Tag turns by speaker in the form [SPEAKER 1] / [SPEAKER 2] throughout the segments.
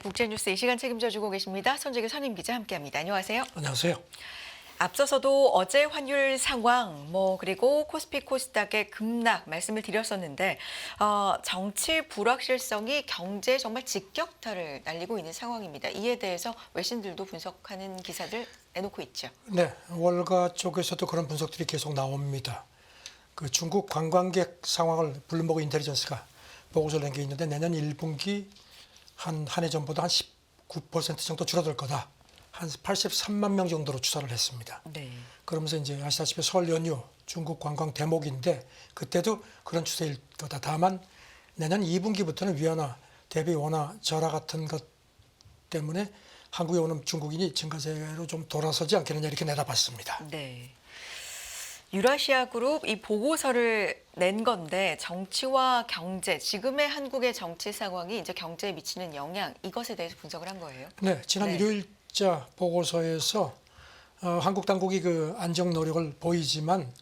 [SPEAKER 1] 국제뉴스 이 시간 책임져주고 계십니다. 손재규 선임기자 함께합니다. 안녕하세요.
[SPEAKER 2] 안녕하세요.
[SPEAKER 1] 앞서서도 어제 환율 상황, 그리고 코스피 코스닥의 급락 말씀을 드렸었는데 정치 불확실성이 경제에 정말 직격탄을 날리고 있는 상황입니다. 이에 대해서 외신들도 분석하는 기사들 내놓고 있죠.
[SPEAKER 2] 네, 월가 쪽에서도 그런 분석들이 계속 나옵니다. 그 중국 관광객 상황을 블룸버그 인텔리전스가 보고서를 낸 게 있는데 내년 1분기 한 해 전보다 한 19% 정도 줄어들 거다. 한 83만 명 정도로 추산을 했습니다.
[SPEAKER 1] 네.
[SPEAKER 2] 그러면서 이제 아시다시피 설 연휴 중국 관광 대목인데 그때도 그런 추세일 거다. 다만 내년 2분기부터는 위안화 대비 원화 절하 같은 것 때문에 한국에 오는 중국인이 증가세로 좀 돌아서지 않겠느냐 이렇게 내다봤습니다.
[SPEAKER 1] 네. 유라시아 그룹 이 보고서를 낸 건데 정치와 경제, 지금의 한국의 정치 상황이 이제 경제에 미치는 영향 이것에 대해서 분석을 한 거예요.
[SPEAKER 2] 네, 지난 일요일자 보고서에서 한국 당국이 그 안정 노력을 보이지만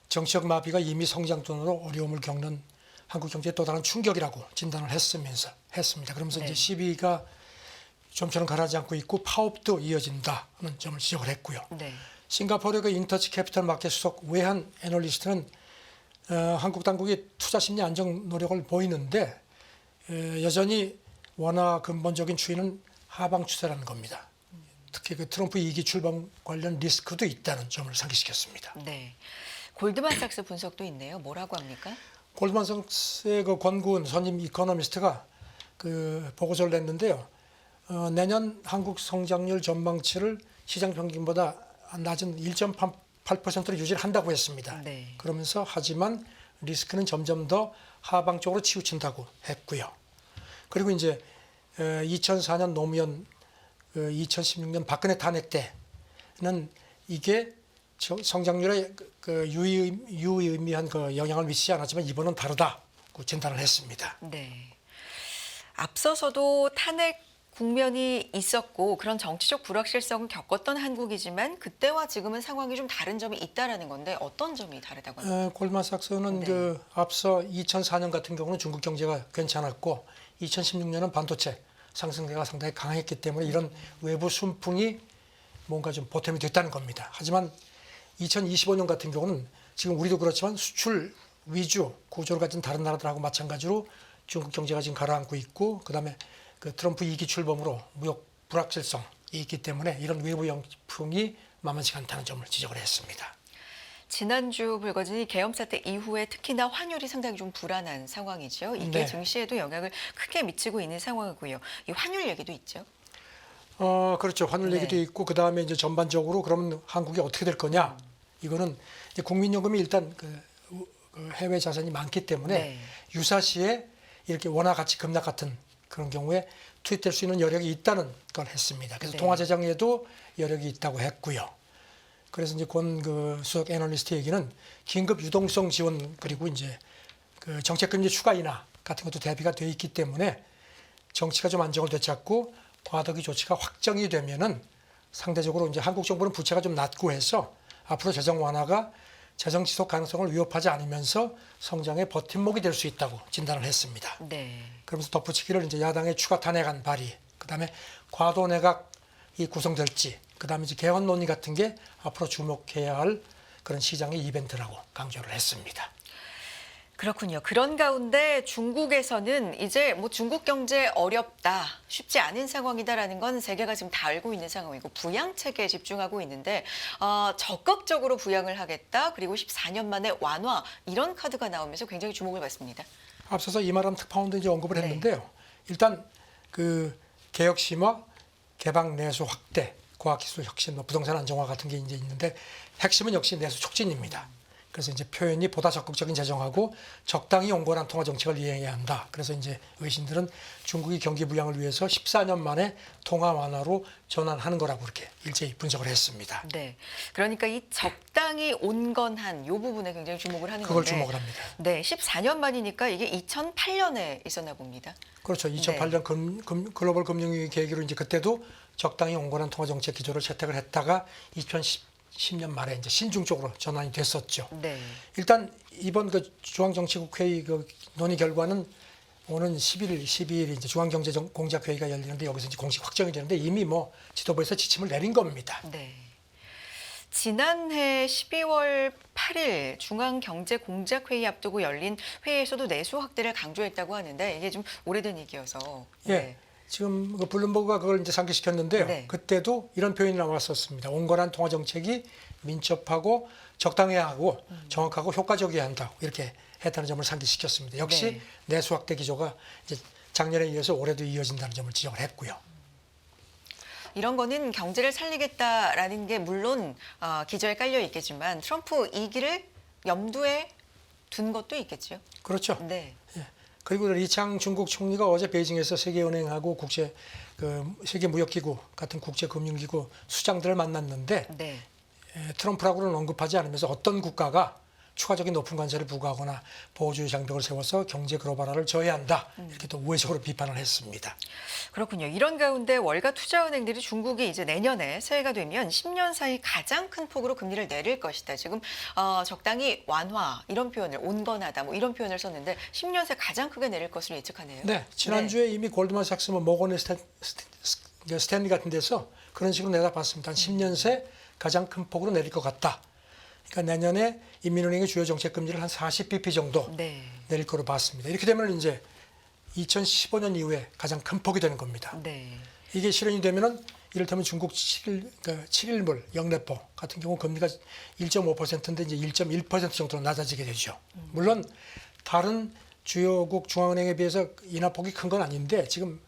[SPEAKER 2] 정치적 마비가 이미 성장톤으로 어려움을 겪는 한국 경제에 또 다른 충격이라고 진단을 했습니다. 그러면서 이제 시비가 좀처럼 가라앉지 않고 있고 파업도 이어진다는 점을 지적을 했고요.
[SPEAKER 1] 네.
[SPEAKER 2] 싱가포르의 그 인터치 캐피털 마켓 수석 외한 애널리스트는 한국 당국이 투자 심리 안정 노력을 보이는데 여전히 원화 근본적인 추이는 하방 추세라는 겁니다. 특히 그 트럼프 2기 출범 관련 리스크도 있다는 점을 상기시켰습니다.
[SPEAKER 1] 네. 골드만삭스 분석도 있네요. 뭐라고 합니까?
[SPEAKER 2] 골드만삭스의 그 권구은 선임 이코노미스트가 그 보고서를 냈는데요. 내년 한국 성장률 전망치를 시장 평균보다 낮은 1.8%로 유지를 한다고 했습니다.
[SPEAKER 1] 네.
[SPEAKER 2] 그러면서 하지만 리스크는 점점 더 하방 쪽으로 치우친다고 했고요. 그리고 이제 2004년 노무현, 2016년 박근혜 탄핵 때는 이게 성장률에 그 유의미한 그 영향을 미치지 않았지만 이번은 다르다고 진단을 했습니다.
[SPEAKER 1] 네. 앞서서도 탄핵 국면이 있었고 그런 정치적 불확실성을 겪었던 한국이지만 그때와 지금은 상황이 좀 다른 점이 있다라는 건데 어떤 점이 다르다고 합니까?
[SPEAKER 2] 골드만삭스는
[SPEAKER 1] 네.
[SPEAKER 2] 그 앞서 2004년 같은 경우는 중국 경제가 괜찮았고 2016년은 반도체 상승세가 상당히 강했기 때문에 이런 외부 순풍이 뭔가 좀 보탬이 됐다는 겁니다. 하지만 2025년 같은 경우는 지금 우리도 그렇지만 수출 위주 구조를 가진 다른 나라들하고 마찬가지로 중국 경제가 지금 가라앉고 있고 그다음에 그 트럼프 2기 출범으로 무역 불확실성이 있기 때문에 이런 외부 영풍이 만만치 않다는 점을 지적을 했습니다.
[SPEAKER 1] 지난주 불거진 이 계엄 사태 이후에 특히나 환율이 상당히 좀 불안한 상황이죠. 이게
[SPEAKER 2] 네.
[SPEAKER 1] 증시에도 영향을 크게 미치고 있는 상황이고요. 이 환율 얘기도 있죠.
[SPEAKER 2] 그렇죠. 환율
[SPEAKER 1] 네.
[SPEAKER 2] 얘기도 있고 그다음에 이제 전반적으로 그러면 한국이 어떻게 될 거냐? 이거는 이제 국민연금이 일단 그 해외 자산이 많기 때문에
[SPEAKER 1] 네.
[SPEAKER 2] 유사시에 이렇게 원화 가치 급락 같은 그런 경우에 투입될 수 있는 여력이 있다는 걸 했습니다. 그래서
[SPEAKER 1] 네.
[SPEAKER 2] 통화재정에도 여력이 있다고 했고요. 그래서 이제 권 그 수석 애널리스트 얘기는 긴급 유동성 지원 그리고 이제 그 정책금리 추가 인하 같은 것도 대비가 돼 있기 때문에 정치가 좀 안정을 되찾고 과도기 조치가 확정이 되면은 상대적으로 이제 한국 정부는 부채가 좀 낮고 해서 앞으로 재정 완화가 재정 지속 가능성을 위협하지 않으면서 성장의 버팀목이 될 수 있다고 진단을 했습니다.
[SPEAKER 1] 네.
[SPEAKER 2] 그러면서 덧붙이기를 이제 야당의 추가 탄핵안 발의, 그다음에 과도 내각이 구성될지, 그다음에 이제 개헌 논의 같은 게 앞으로 주목해야 할 그런 시장의 이벤트라고 강조를 했습니다.
[SPEAKER 1] 그렇군요. 그런 가운데 중국에서는 이제 중국 경제 어렵다, 쉽지 않은 상황이다라는 건 세계가 지금 다 알고 있는 상황이고 부양 체계에 집중하고 있는데 적극적으로 부양을 하겠다. 그리고 14년 만에 완화 이런 카드가 나오면서 굉장히 주목을 받습니다.
[SPEAKER 2] 앞서서 이마람 특파원도 이제 언급을 했는데요. 일단 그 개혁 심화, 개방 내수 확대, 과학기술 혁신, 부동산 안정화 같은 게 이제 있는데 핵심은 역시 내수 촉진입니다. 그래서 이제 표현이 보다 적극적인 재정하고 적당히 온건한 통화 정책을 이행해야 한다. 그래서 이제 외신들은 중국이 경기 부양을 위해서 14년 만에 통화 완화로 전환하는 거라고 이렇게 일제히 분석을 했습니다.
[SPEAKER 1] 네. 그러니까 이 적당히 온건한 이 부분에 굉장히 주목을 하는
[SPEAKER 2] 그걸
[SPEAKER 1] 건데.
[SPEAKER 2] 주목을 합니다.
[SPEAKER 1] 네, 14년 만이니까 이게 2008년에 있었나 봅니다.
[SPEAKER 2] 그렇죠. 2008년 글로벌 금융위기 계기로 이제 그때도 적당히 온건한 통화 정책 기조를 채택을 했다가 2010년 말에 이제 신중 쪽으로 전환이 됐었죠.
[SPEAKER 1] 네.
[SPEAKER 2] 일단 이번 그 중앙정치국회의 그 논의 결과는 오는 11일, 12일 이제 중앙경제공작회의가 열리는데 여기서 이제 공식 확정이 되는데 이미 뭐 지도부에서 지침을 내린 겁니다.
[SPEAKER 1] 네. 지난해 12월 8일 중앙경제공작회의 앞두고 열린 회의에서도 내수 확대를 강조했다고 하는데 이게 좀 오래된 얘기여서.
[SPEAKER 2] 예. 지금 그 블룸버그가 그걸 이제 상기시켰는데요.
[SPEAKER 1] 네.
[SPEAKER 2] 그때도 이런 표현이 나왔었습니다. 온건한 통화 정책이 민첩하고 적당해야 하고 정확하고 효과적이어야 한다. 이렇게 했다는 점을 상기시켰습니다. 역시
[SPEAKER 1] 네.
[SPEAKER 2] 내수 확대 기조가 이제 작년에 이어서 올해도 이어진다는 점을 지적을 했고요.
[SPEAKER 1] 이런 거는 경제를 살리겠다라는 게 물론 기저에 깔려 있겠지만 트럼프 2기를 염두에 둔 것도 있겠죠.
[SPEAKER 2] 그렇죠.
[SPEAKER 1] 네.
[SPEAKER 2] 예. 그리고 리창 중국 총리가 어제 베이징에서 세계은행하고 세계무역기구 같은 국제금융기구 수장들을 만났는데
[SPEAKER 1] 네.
[SPEAKER 2] 트럼프라고는 언급하지 않으면서 어떤 국가가 추가적인 높은 관세를 부과하거나 보호주의 장벽을 세워서 경제 글로벌화를 저해한다. 이렇게 또 우회적으로 비판을 했습니다.
[SPEAKER 1] 그렇군요. 이런 가운데 월가 투자은행들이 중국이 이제 내년에 새해가 되면 10년 사이 가장 큰 폭으로 금리를 내릴 것이다. 지금 적당히 완화 이런 표현을 온건하다 뭐 이런 표현을 썼는데 10년 새 가장 크게 내릴 것으로 예측하네요.
[SPEAKER 2] 네, 지난주에 이미 골드만삭스, 모건 스탠리 같은 데서 그런 식으로 내다봤습니다. 한 10년 새 가장 큰 폭으로 내릴 것 같다. 그러니까 내년에 인민은행의 주요 정책 금리를 한 40bp 정도
[SPEAKER 1] 네.
[SPEAKER 2] 내릴 거로 봤습니다. 이렇게 되면 이제 2015년 이후에 가장 큰 폭이 되는 겁니다.
[SPEAKER 1] 네.
[SPEAKER 2] 이게 실현이 되면은 이를테면 중국 7일물 영래포 같은 경우 금리가 1.5%인데 이제 1.1% 정도로 낮아지게 되죠. 물론 다른 주요국 중앙은행에 비해서 인하폭이 큰 건 아닌데 지금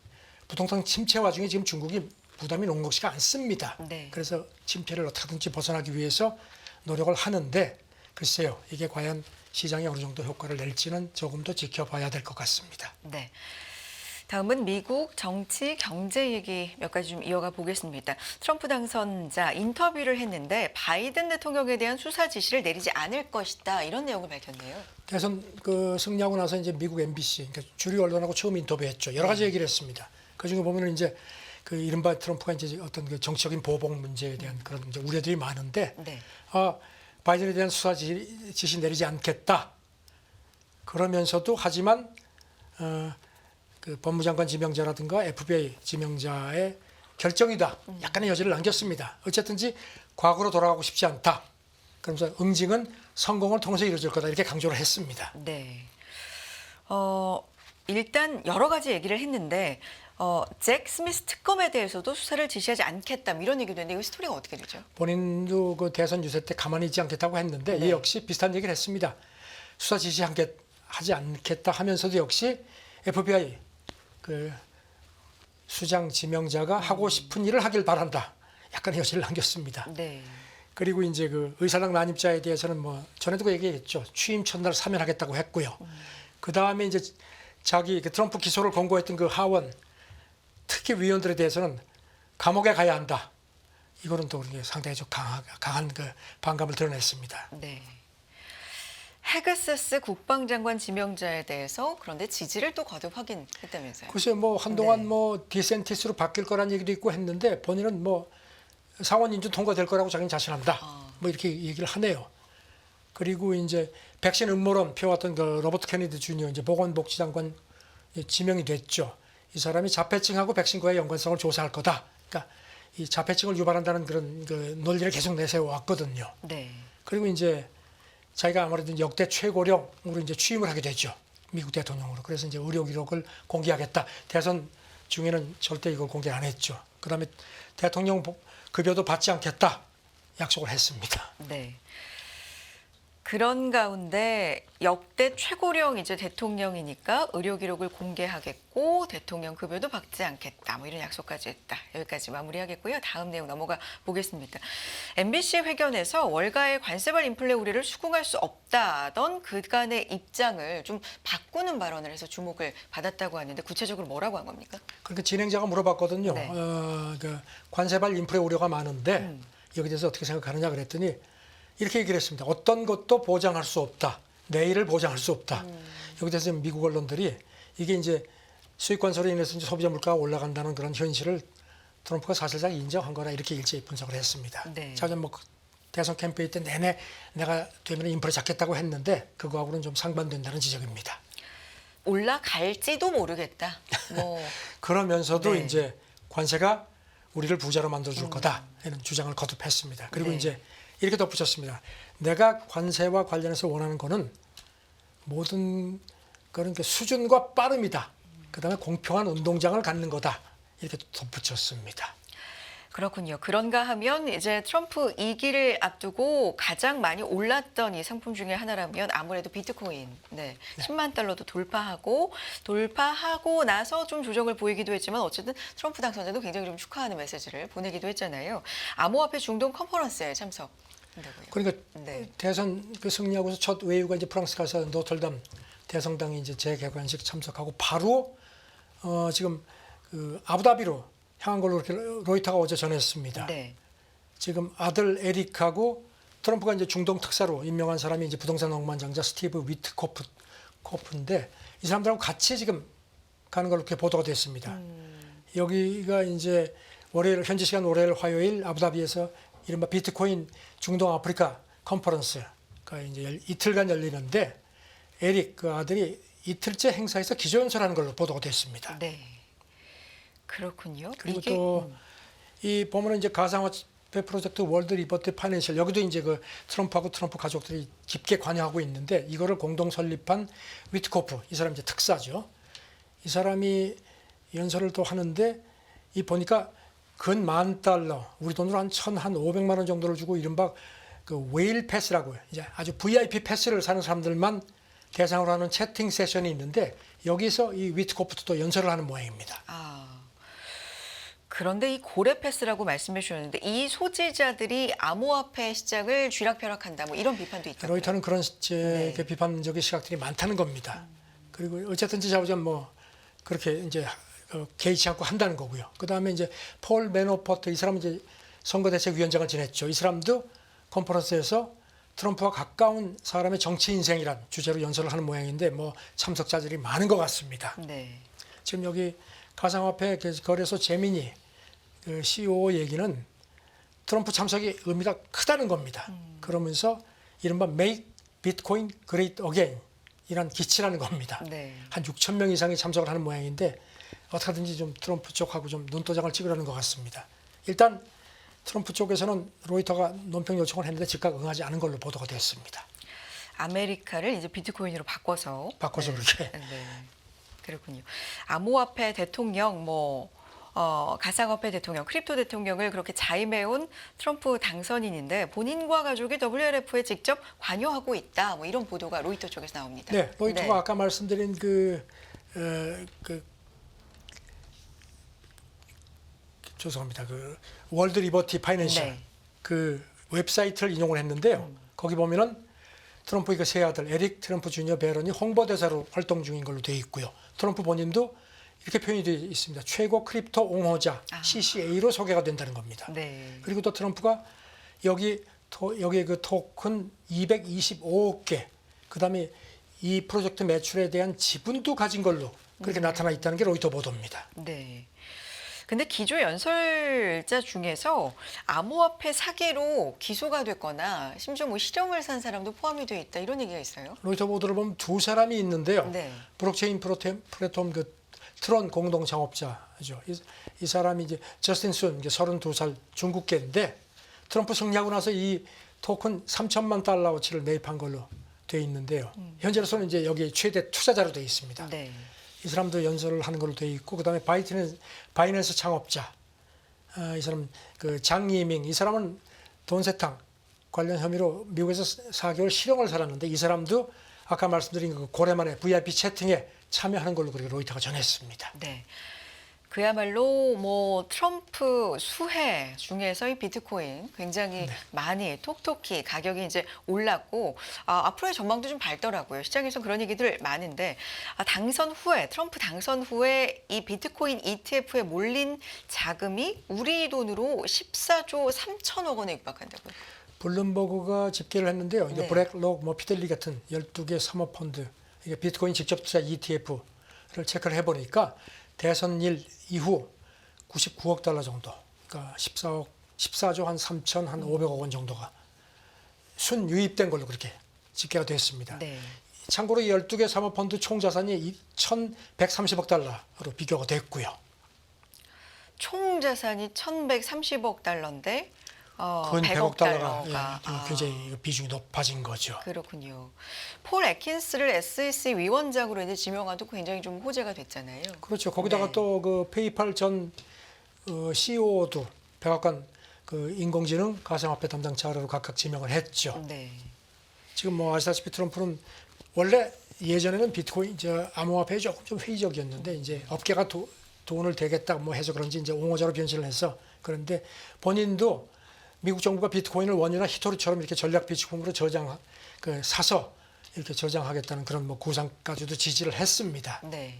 [SPEAKER 2] 부동산 침체 와중에 지금 중국이 부담이 녹록지가 않습니다.
[SPEAKER 1] 네.
[SPEAKER 2] 그래서 침체를 어떻게든지 벗어나기 위해서 노력을 하는데 글쎄요, 이게 과연 시장에 어느 정도 효과를 낼지는 조금 더 지켜봐야 될 것 같습니다.
[SPEAKER 1] 네. 다음은 미국 정치 경제 얘기 몇 가지 좀 이어가 보겠습니다. 트럼프 당선자 인터뷰를 했는데 바이든 대통령에 대한 수사 지시를 내리지 않을 것이다 이런 내용을 밝혔네요.
[SPEAKER 2] 대선 승리하고 나서 이제 미국 MBC 그러니까 주류 언론하고 처음 인터뷰했죠. 여러 가지 얘기를 했습니다. 그 중에 보면은 이제 그 이른바 트럼프가 이제 어떤 그 정치적인 보복 문제에 대한 그런 이제 우려들이 많은데
[SPEAKER 1] 네.
[SPEAKER 2] 바이든에 대한 수사 지시 내리지 않겠다. 그러면서도 하지만 그 법무장관 지명자라든가 FBI 지명자의 결정이다. 약간의 여지를 남겼습니다. 어쨌든지 과거로 돌아가고 싶지 않다. 그러면서 응징은 성공을 통해서 이루어질 거다. 이렇게 강조를 했습니다.
[SPEAKER 1] 네. 일단 여러 가지 얘기를 했는데 잭 스미스 특검에 대해서도 수사를 지시하지 않겠다 이런 얘기도 했는데 이 스토리가 어떻게 되죠?
[SPEAKER 2] 본인도 그 대선 유세 때 가만히 있지 않겠다고 했는데
[SPEAKER 1] 네.
[SPEAKER 2] 이 역시 비슷한 얘기를 했습니다. 수사 지시하지 않겠다 하면서도 역시 FBI 그 수장 지명자가 하고 싶은 일을 하길 바란다. 약간의 여지를 남겼습니다.
[SPEAKER 1] 네.
[SPEAKER 2] 그리고 이제 그 의사당 난입자에 대해서는 뭐 전에도 그 얘기했죠. 취임 첫날 사면하겠다고 했고요. 그 다음에 이제 자기 그 트럼프 기소를 권고했던 그 하원 특히위원들에 대해서는 감옥에 가야 한다. 이거는 또 우리 상당히 좀 강한 그 반감을 드러냈습니다.
[SPEAKER 1] 네. 헤그세스 국방장관 지명자에 대해서 그런데 지지를 또 거듭 확인했다면서요?
[SPEAKER 2] 글쎄 뭐 한동안
[SPEAKER 1] 네.
[SPEAKER 2] 뭐 디센티스로 바뀔 거란 얘기도 있고 했는데 본인은 뭐 상원 인준 통과될 거라고 자기는 자신한다. 뭐 이렇게 얘기를 하네요. 그리고 이제 백신 음모론 펴왔던 그 로버트 케네디 주니어 이제 보건복지장관 지명이 됐죠. 이 사람이 자폐증하고 백신과의 연관성을 조사할 거다. 그러니까 이 자폐증을 유발한다는 그런 그 논리를 계속 내세워 왔거든요.
[SPEAKER 1] 네.
[SPEAKER 2] 그리고 이제 자기가 아무래도 역대 최고령으로 이제 취임을 하게 되죠. 미국 대통령으로. 그래서 이제 의료 기록을 공개하겠다. 대선 중에는 절대 이걸 공개 안 했죠. 그다음에 대통령 급여도 받지 않겠다. 약속을 했습니다.
[SPEAKER 1] 네. 그런 가운데 역대 최고령 이제 대통령이니까 의료 기록을 공개하겠고 대통령 급여도 받지 않겠다. 뭐 이런 약속까지 했다. 여기까지 마무리하겠고요. 다음 내용 넘어가 보겠습니다. MBC 회견에서 월가의 관세발 인플레 우려를 수긍할 수 없다던 그간의 입장을 좀 바꾸는 발언을 해서 주목을 받았다고 하는데 구체적으로 뭐라고 한 겁니까?
[SPEAKER 2] 그러니까 진행자가 물어봤거든요.
[SPEAKER 1] 네.
[SPEAKER 2] 그 관세발 인플레 우려가 많은데 여기에 대해서 어떻게 생각하느냐 그랬더니 이렇게 얘기를 했습니다. 어떤 것도 보장할 수 없다. 내일을 보장할 수 없다. 여기 대해서 미국 언론들이 이게 이제 수입 관세로 인해서 이제 소비자 물가가 올라간다는 그런 현실을 트럼프가 사실상 인정한 거라 이렇게 일제히 분석을 했습니다.
[SPEAKER 1] 네.
[SPEAKER 2] 자기 뭐 대선 캠페인 때 내내 내가 되면 인플레 잡겠다고 했는데 그거하고는 좀 상반된다는 지적입니다.
[SPEAKER 1] 올라갈지도 모르겠다. 뭐
[SPEAKER 2] 그러면서도
[SPEAKER 1] 네.
[SPEAKER 2] 이제 관세가 우리를 부자로 만들어줄 거다 이런 주장을 거듭했습니다. 그리고
[SPEAKER 1] 네.
[SPEAKER 2] 이제 이렇게 덧붙였습니다. 내가 관세와 관련해서 원하는 거는 모든 그런 게 수준과 빠름이다. 그다음에 공평한 운동장을 갖는 거다. 이렇게 덧붙였습니다.
[SPEAKER 1] 그렇군요. 그런가 하면 이제 트럼프 2기를 앞두고 가장 많이 올랐던 이 상품 중에 하나라면 아무래도 비트코인. 네. 10만 달러도 돌파하고 나서 좀 조정을 보이기도 했지만 어쨌든 트럼프 당선자도 굉장히 좀 축하하는 메시지를 보내기도 했잖아요. 암호화폐 중동 컨퍼런스에 참석한다고요.
[SPEAKER 2] 그러니까
[SPEAKER 1] 네.
[SPEAKER 2] 대선 그 승리하고서 첫 외유가 이제 프랑스 가서 노틀담 대성당이 이제 재개관식 참석하고 바로 지금 그 아부다비로 향한 걸로 이렇게 로이터가 어제 전했습니다.
[SPEAKER 1] 네.
[SPEAKER 2] 지금 아들 에릭하고 트럼프가 이제 중동 특사로 임명한 사람이 이제 부동산 억만장자 스티브 위트코프인데 이 사람들하고 같이 지금 가는 걸로 이렇게 보도가 됐습니다. 여기가 이제 월요일 현지 시간 월요일 화요일 아부다비에서 이른바 비트코인 중동 아프리카 컨퍼런스가 이제 이틀간 열리는데 에릭 그 아들이 이틀째 행사에서 기조연설하는 걸로 보도가 됐습니다.
[SPEAKER 1] 네. 그렇군요.
[SPEAKER 2] 그리고
[SPEAKER 1] 이게
[SPEAKER 2] 또 이 보면은 이제 가상화폐 프로젝트 월드 리버티 파이낸셜 여기도 이제 그 트럼프하고 트럼프 가족들이 깊게 관여하고 있는데 이거를 공동 설립한 위트코프 이 사람 이제 특사죠. 이 사람이 연설을 또 하는데 이 보니까 근 $10,000 우리 돈으로 한 1,500만 원 정도를 주고 이른바 그 웨일 패스라고 이제 아주 VIP 패스를 사는 사람들만 대상으로 하는 채팅 세션이 있는데 여기서 이 위트코프도 또 연설을 하는 모양입니다.
[SPEAKER 1] 그런데 이 고래 패스라고 말씀해 주셨는데 이 소지자들이 암호화폐 시장을 쥐락펴락한다 뭐 이런 비판도 있다고요.
[SPEAKER 2] 로이터는 그런 비판적인 시각들이 많다는 겁니다. 그리고 어쨌든지 자우전 뭐 그렇게 이제 개의치 않고 한다는 거고요. 그 다음에 이제 폴 매너포트 이 사람은 이제 선거대책위원장을 지냈죠. 이 사람도 컨퍼런스에서 트럼프와 가까운 사람의 정치 인생이란 주제로 연설을 하는 모양인데 뭐 참석자들이 많은 것 같습니다.
[SPEAKER 1] 네.
[SPEAKER 2] 지금 여기 가상화폐 거래소 재민이 그 CEO 얘기는 트럼프 참석이 의미가 크다는 겁니다. 그러면서 이른바 Make Bitcoin Great Again 이란 기치라는 겁니다.
[SPEAKER 1] 네.
[SPEAKER 2] 한 6천 명 이상이 참석을 하는 모양인데 어떻게든지 좀 트럼프 쪽하고 좀 눈도장을 찍으려는 것 같습니다. 일단 트럼프 쪽에서는 로이터가 논평 요청을 했는데 즉각 응하지 않은 걸로 보도가 됐습니다.
[SPEAKER 1] 아메리카를 이제 비트코인으로 바꿔서
[SPEAKER 2] 그렇게.
[SPEAKER 1] 네. 그렇군요. 암호화폐 대통령 가상화폐 대통령, 크립토 대통령을 그렇게 자임해온 트럼프 당선인인데 본인과 가족이 WLF에 직접 관여하고 있다. 뭐 이런 보도가 로이터 쪽에서 나옵니다.
[SPEAKER 2] 네, 로이터가
[SPEAKER 1] 네.
[SPEAKER 2] 아까 말씀드린 죄송합니다. 그 월드 리버티 파이낸셜
[SPEAKER 1] 네.
[SPEAKER 2] 그 웹사이트를 인용을 했는데요. 거기 보면은 트럼프의 그 세 아들 에릭 트럼프 주니어 베런이 홍보대사로 활동 중인 걸로 되어 있고요. 트럼프 본인도 이렇게 표현이 되어 있습니다. 최고 크립토 옹호자 CCA로 소개가 된다는 겁니다.
[SPEAKER 1] 네.
[SPEAKER 2] 그리고 또 트럼프가 여기에 그 토큰 225억 개, 그다음에 이 프로젝트 매출에 대한 지분도 가진 걸로 그렇게 나타나 있다는 게 로이터 보도입니다.
[SPEAKER 1] 네. 근데 기조 연설자 중에서 암호화폐 사기로 기소가 됐거나 심지어 뭐 실형을 산 사람도 포함이 되어 있다 이런 얘기가 있어요.
[SPEAKER 2] 로이터 보도를 보면 두 사람이 있는데요.
[SPEAKER 1] 네.
[SPEAKER 2] 블록체인 플랫폼 그 트론 공동 창업자죠. 이 사람이 이제 저스틴 순, 이제 32살 중국계인데 트럼프 승리하고 나서 이 토큰 3천만 달러어치를 매입한 걸로 되어 있는데요. 현재로서는 이제 여기 최대 투자자로 되어 있습니다.
[SPEAKER 1] 네.
[SPEAKER 2] 이 사람도 연설을 하는 걸로 되어 있고 그다음에 바이낸스 창업자 이 사람 그 장이밍 이 사람은 돈 세탁 관련 혐의로 미국에서 4개월 실형을 살았는데 이 사람도 아까 말씀드린 그 고래만의 VIP 채팅에 참여하는 걸로 그렇게 로이터가 전했습니다.
[SPEAKER 1] 네. 그야말로 뭐 트럼프 수혜 중에서 이 비트코인 굉장히 많이 톡톡히 가격이 이제 올랐고 앞으로의 전망도 좀 밝더라고요. 시장에서 그런 얘기들 많은데 당선 후에 트럼프 당선 후에 이 비트코인 ETF에 몰린 자금이 우리 돈으로 14조 3천억 원에 육박한다고요.
[SPEAKER 2] 블룸버그가 집계를 했는데요. 이게
[SPEAKER 1] 네.
[SPEAKER 2] 블랙록, 뭐 피델리 같은 12개 사모펀드, 이게 비트코인 직접 투자 ETF를 체크를 해보니까 대선일 이후 99억 달러 정도, 그러니까 14조 한 3천 한 500억 원 정도가 순유입된 걸로 그렇게 집계가 됐습니다.
[SPEAKER 1] 네.
[SPEAKER 2] 참고로 12개 사모펀드 총 자산이 1,130억 달러로 비교가 됐고요.
[SPEAKER 1] 총 자산이 1,130억 달러인데
[SPEAKER 2] 근
[SPEAKER 1] 100억
[SPEAKER 2] 100억 달러가
[SPEAKER 1] 달러가
[SPEAKER 2] 굉장히 비중이 높아진 거죠.
[SPEAKER 1] 그렇군요. 폴 애킨스를 SEC 위원장으로 이제 지명하도 굉장히 좀 호재가 됐잖아요.
[SPEAKER 2] 그렇죠. 거기다가
[SPEAKER 1] 네.
[SPEAKER 2] 또 그 페이팔 전 CEO도 백악관 그 인공지능 가상화폐 담당자로 각각 지명을 했죠.
[SPEAKER 1] 네.
[SPEAKER 2] 지금 뭐 아시다시피 트럼프는 원래 예전에는 비트코인 암호화폐에 조금 좀 회의적이었는데 이제 업계가 돈을 대겠다 뭐 해서 그런지 이제 옹호자로 변신을 해서 그런데 본인도 미국 정부가 비트코인을 원유나 히토리처럼 이렇게 전략 비축품으로 사서 이렇게 저장하겠다는 그런 뭐 구상까지도 지지를 했습니다.
[SPEAKER 1] 네.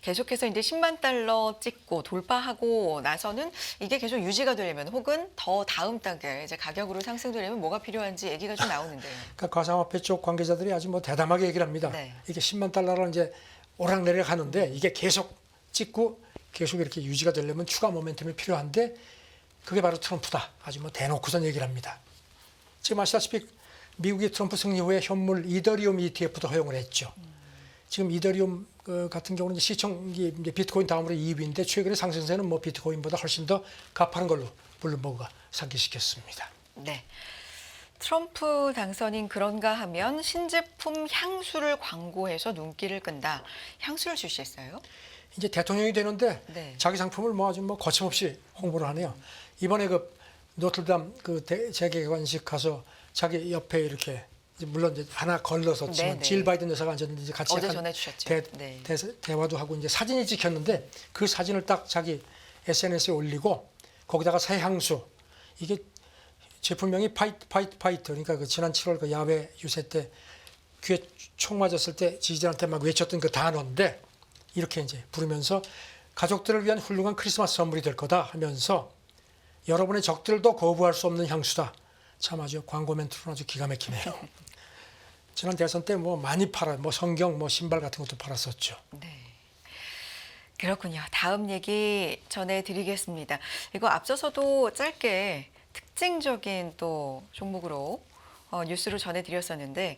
[SPEAKER 1] 계속해서 이제 10만 달러 찍고 돌파하고 나서는 이게 계속 유지가 되려면 혹은 더 다음 단계 이제 가격으로 상승되려면 뭐가 필요한지 얘기가 좀 나오는데요.
[SPEAKER 2] 그러니까 가상화폐 쪽 관계자들이 아주 뭐 대담하게 얘기를 합니다.
[SPEAKER 1] 네.
[SPEAKER 2] 이게 10만 달러로 이제 오락내락 하는데 이게 계속 찍고 계속 이렇게 유지가 되려면 추가 모멘텀이 필요한데 그게 바로 트럼프다. 아주 뭐 대놓고선 얘기를 합니다. 지금 아시다시피 미국이 트럼프 승리 후에 현물 이더리움 ETF도 허용을 했죠. 지금 이더리움 같은 경우는 시총이 이제 비트코인 다음으로 2위인데 최근에 상승세는 뭐 비트코인보다 훨씬 더 가파른 걸로 블룸버그가 상기시켰습니다.
[SPEAKER 1] 네. 트럼프 당선인 그런가 하면 신제품 향수를 광고해서 눈길을 끈다. 향수를 출시했어요?
[SPEAKER 2] 이제 대통령이 되는데
[SPEAKER 1] 네.
[SPEAKER 2] 자기 상품을 뭐 아주 뭐 거침없이 홍보를 하네요. 이번에 그 노틀담 그 재개관식 가서 자기 옆에 이렇게 물론 이제 하나 걸러섰지만
[SPEAKER 1] 네네.
[SPEAKER 2] 질 바이든 여사가 앉았는데 이제 같이
[SPEAKER 1] 어제
[SPEAKER 2] 약간
[SPEAKER 1] 전해주셨죠. 네.
[SPEAKER 2] 대화도 하고 이제 사진이 찍혔는데 그 사진을 딱 자기 SNS에 올리고 거기다가 새 향수 이게 제품명이 파이터 그러니까 그 지난 7월 그 야외 유세 때 귀에 총 맞았을 때 지지자한테 막 외쳤던 그 단어인데 이렇게 이제 부르면서 가족들을 위한 훌륭한 크리스마스 선물이 될 거다 하면서 여러분의 적들도 거부할 수 없는 향수다. 참 아주 광고 멘트로 아주 기가 막히네요. 지난 대선 때 뭐 많이 뭐 성경, 뭐 신발 같은 것도 팔았었죠.
[SPEAKER 1] 네. 그렇군요. 다음 얘기 전해드리겠습니다. 이거 앞서서도 짧게 특징적인 또 종목으로 뉴스로 전해드렸었는데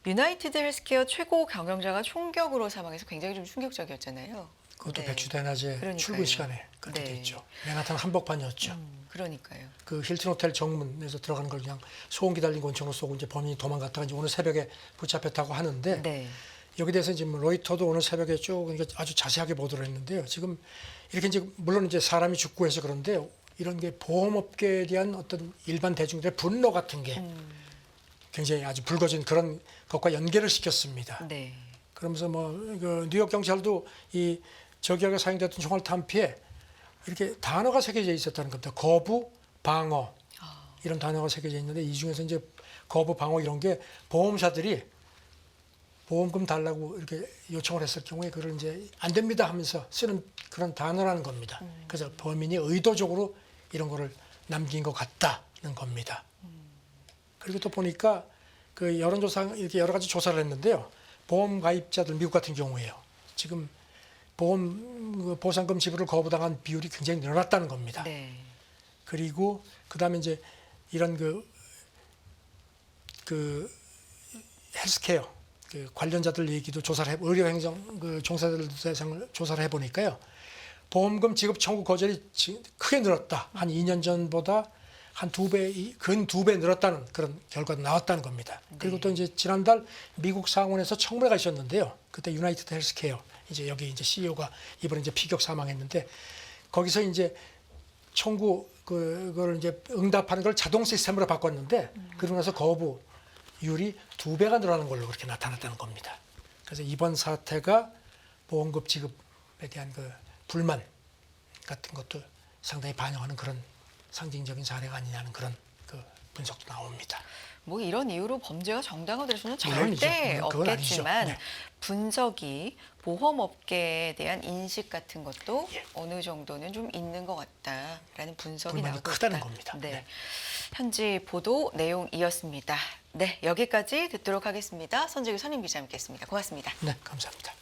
[SPEAKER 1] 유나이티드 헬스케어 최고 경영자가 총격으로 사망해서 굉장히 좀 충격적이었잖아요.
[SPEAKER 2] 그것도
[SPEAKER 1] 네.
[SPEAKER 2] 백주대낮에
[SPEAKER 1] 그러니까요.
[SPEAKER 2] 출근 시간에 그렇게
[SPEAKER 1] 네.
[SPEAKER 2] 됐죠. 맨하탄 한복판이었죠.
[SPEAKER 1] 그러니까요.
[SPEAKER 2] 그 힐튼 호텔 정문에서 들어가는 걸 그냥 소음기 달린 권총으로 쏘고 이제 범인이 도망갔다가 이제 오늘 새벽에 붙잡혔다고 하는데
[SPEAKER 1] 네.
[SPEAKER 2] 여기 대해서 지금 로이터도 오늘 새벽에 쭉 아주 자세하게 보도를 했는데요. 지금 이렇게 이제 물론 이제 사람이 죽고 해서 그런데 이런 게 보험업계에 대한 어떤 일반 대중들의 분노 같은 게 굉장히 아주 불거진 그런 것과 연계를 시켰습니다.
[SPEAKER 1] 네.
[SPEAKER 2] 그러면서 뭐 그 뉴욕 경찰도 이 저기하게 사용됐던 총알 탄피에 이렇게 단어가 새겨져 있었다는 겁니다. 거부, 방어 이런 단어가 새겨져 있는데 이 중에서 이제 거부, 방어 이런 게 보험사들이 보험금 달라고 이렇게 요청을 했을 경우에 그걸 이제 안 됩니다 하면서 쓰는 그런 단어라는 겁니다. 그래서 범인이 의도적으로 이런 거를 남긴 것 같다는 겁니다. 그리고 또 보니까 그 여론조사 이렇게 여러 가지 조사를 했는데요. 보험 가입자들 미국 같은 경우에요. 지금 보험 보상금 지불을 거부당한 비율이 굉장히 늘어났다는 겁니다.
[SPEAKER 1] 네.
[SPEAKER 2] 그리고 그다음에 이제 이런 그 헬스케어 그 관련자들 얘기도 조사를 의료행정 그 종사자들 대상을 조사를 해보니까요. 보험금 지급 청구 거절이 크게 늘었다. 한 2년 전보다 한 2배, 근 2배 늘었다는 그런 결과도 나왔다는 겁니다. 그리고 또 이제 지난달 미국 상원에서 청문회가 있었는데요. 그때 유나이티드 헬스케어 이제 여기 이제 CEO가 이번에 이제 피격 사망했는데 거기서 이제 청구 그걸 이제 응답하는 걸 자동 시스템으로 바꿨는데 그러고 나서 거부율이 2배가 늘어나는 걸로 그렇게 나타났다는 겁니다. 그래서 이번 사태가 보험금 지급에 대한 그 불만 같은 것도 상당히 반영하는 그런 상징적인 사례가 아니냐는 그런 그 분석도 나옵니다.
[SPEAKER 1] 뭐 이런 이유로 범죄가 정당화될 수는
[SPEAKER 2] 물론이죠.
[SPEAKER 1] 절대
[SPEAKER 2] 그건
[SPEAKER 1] 없겠지만
[SPEAKER 2] 아니죠. 네.
[SPEAKER 1] 분석이 보험업계에 대한 인식 같은 것도
[SPEAKER 2] 예.
[SPEAKER 1] 어느 정도는 좀 있는 것 같다라는 분석이
[SPEAKER 2] 불만이
[SPEAKER 1] 나오고
[SPEAKER 2] 크다는
[SPEAKER 1] 있다.
[SPEAKER 2] 겁니다.
[SPEAKER 1] 네.
[SPEAKER 2] 네.
[SPEAKER 1] 현지 보도 내용이었습니다. 네, 여기까지 듣도록 하겠습니다. 선재규 선임 기자 함께했습니다. 고맙습니다.
[SPEAKER 2] 네, 감사합니다.